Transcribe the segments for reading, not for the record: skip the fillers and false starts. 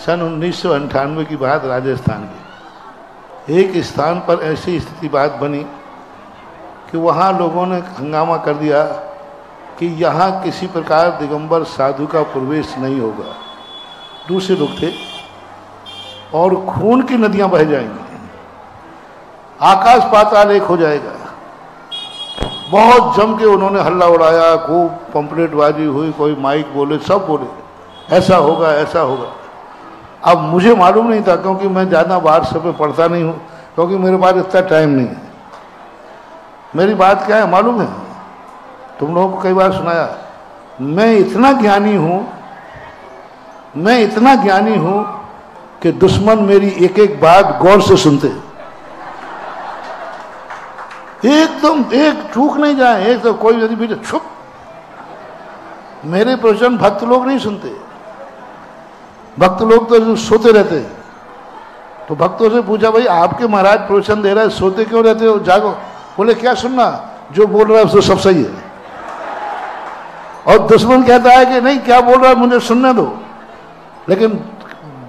सन 1998 की बात, राजस्थान की एक स्थान पर ऐसी स्थिति बात बनी कि वहाँ लोगों ने हंगामा कर दिया कि यहाँ किसी प्रकार दिगंबर साधु का प्रवेश नहीं होगा। दूसरे लोग थे और खून की नदियां बह जाएंगी, आकाश पाताल एक हो जाएगा। बहुत जम के उन्होंने हल्ला उड़ाया, खूब पंपलेटबाजी हुई, कोई माइक बोले, सब बोले ऐसा होगा ऐसा होगा। अब मुझे मालूम नहीं था क्योंकि मैं ज़्यादा व्हाट्सएप में पढ़ता नहीं हूँ, क्योंकि मेरे पास इतना टाइम नहीं है। मेरी बात क्या है मालूम है? तुम लोगों को कई बार सुनाया, मैं इतना ज्ञानी हूं कि दुश्मन मेरी एक एक बात गौर से सुनते, एकदम एक चूक नहीं जाए, एक तो कोई यदि भी छुप। मेरे प्रवचन भक्त लोग नहीं सुनते, भक्त लोग तो सोते रहते हैं। तो भक्तों से पूछा, भाई आपके महाराज प्रवचन दे रहे हैं, सोते क्यों रहते हो, जागो। बोले क्या सुनना, जो बोल रहा है उसको सब सही है। और दुश्मन कहता है कि नहीं, क्या बोल रहा है मुझे सुनने दो। लेकिन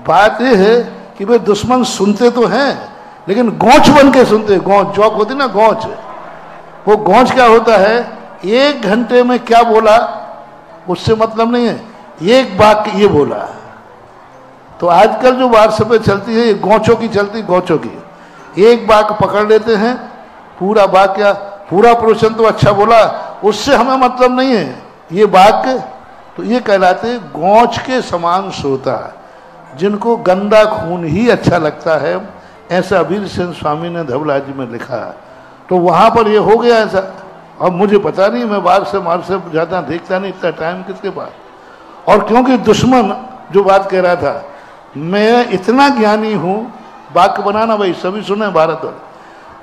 बात यह है कि भाई दुश्मन सुनते तो हैं, लेकिन गौच बन के सुनते। गौच जौक होती ना, गौच। वो गौच क्या होता है, एक घंटे में क्या बोला उससे मतलब नहीं है, एक वाक्य ये बोला। तो आजकल जो व्हाट्सएप चलती है ये गौचों की चलती, गौचों की। एक वाक्य पकड़ लेते हैं, पूरा वाक्य, पूरा प्रवचन तो अच्छा बोला, उससे हमें मतलब नहीं है, ये वाक्य तो ये कहलाते गौच के समान श्रोता, जिनको गंदा खून ही अच्छा लगता है। ऐसा वीर सेन स्वामी ने धवलाजी में लिखा। तो वहाँ पर ये हो गया ऐसा। अब मुझे पता नहीं, मैं बाहर से ज़्यादा देखता नहीं, इतना टाइम किसके पास। और क्योंकि दुश्मन जो बात कह रहा था, मैं इतना ज्ञानी हूँ, वाक्य बनाना भाई सभी सुने भारत वाले,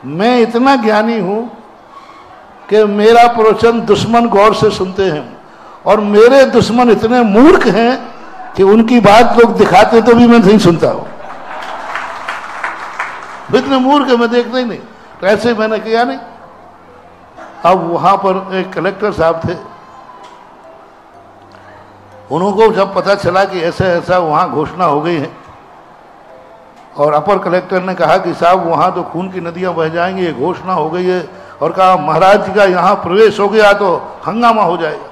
मैं इतना ज्ञानी हूँ कि मेरा प्रवचन दुश्मन गौर से सुनते हैं, और मेरे दुश्मन इतने मूर्ख हैं कि उनकी बात लोग दिखाते तो भी मैं नहीं सुनता हूं। इतने मूर्ख है, मैं देखता ही नहीं। तो ऐसे मैंने किया नहीं। अब वहां पर एक कलेक्टर साहब थे, उनको जब पता चला कि ऐसा ऐसा वहां घोषणा हो गई है, और अपर कलेक्टर ने कहा कि साहब वहां तो खून की नदियां बह जाएंगी, ये घोषणा हो गई है, और कहा महाराज जी का यहाँ प्रवेश हो गया तो हंगामा हो जाएगा।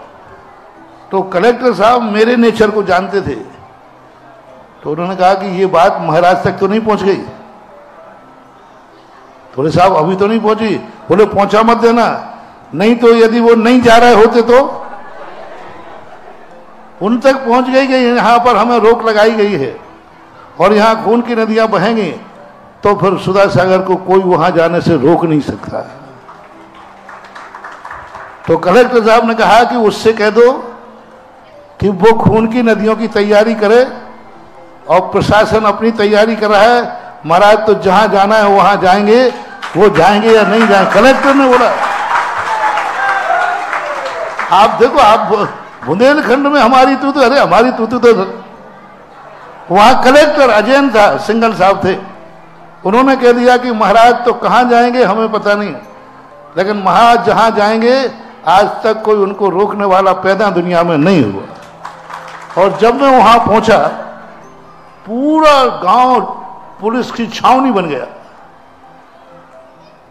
तो कलेक्टर साहब मेरे नेचर को जानते थे, तो उन्होंने कहा कि ये बात महाराज तक तो नहीं पहुंच गई। बोले साहब अभी तो नहीं पहुंची। बोले पहुंचा मत देना, नहीं तो यदि वो नहीं जा रहे होते तो उन तक पहुंच गई कि यहां पर हमें रोक लगाई गई है और यहां खून की नदियां बहेंगी, तो फिर सुधा सागर को कोई वहां जाने से रोक नहीं सकता। तो कलेक्टर साहब ने कहा कि उससे कह दो कि वो खून की नदियों की तैयारी करे, और प्रशासन अपनी तैयारी कर रहा है। महाराज तो जहां जाना है वहां जाएंगे, वो जाएंगे या नहीं जाएंगे। कलेक्टर ने बोला, आप देखो, आप बुंदेलखंड में हमारी तू तो, अरे हमारी तू तो वहां कलेक्टर अजैन था, सिंगल साहब थे, उन्होंने कह दिया कि महाराज तो कहां जाएंगे हमें पता नहीं, लेकिन महाराज जहां जाएंगे आज तक कोई उनको रोकने वाला पैदा दुनिया में नहीं हुआ। और जब मैं वहां पहुंचा, पूरा गांव पुलिस की छावनी बन गया,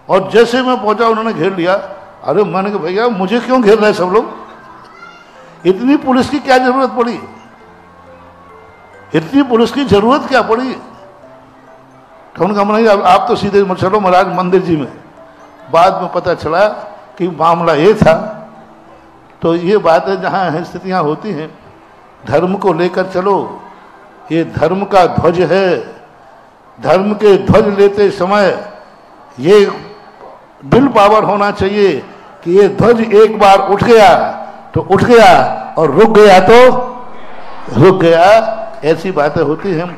और जैसे मैं पहुंचा उन्होंने घेर लिया। अरे मैंने कहा भैया मुझे क्यों घेर रहे सब लोग, इतनी पुलिस की क्या जरूरत पड़ी, इतनी पुलिस की जरूरत क्या पड़ी। तो उनका मन नहीं, आप तो सीधे चलो महाराज मंदिर जी में। बाद में पता चला कि मामला ये था। तो ये बातें जहाँ स्थितियाँ होती हैं, धर्म को लेकर चलो, ये धर्म का ध्वज है। धर्म के ध्वज लेते समय ये विल पावर होना चाहिए कि ये ध्वज एक बार उठ गया तो उठ गया, और रुक गया तो रुक गया। ऐसी बातें होती हैं।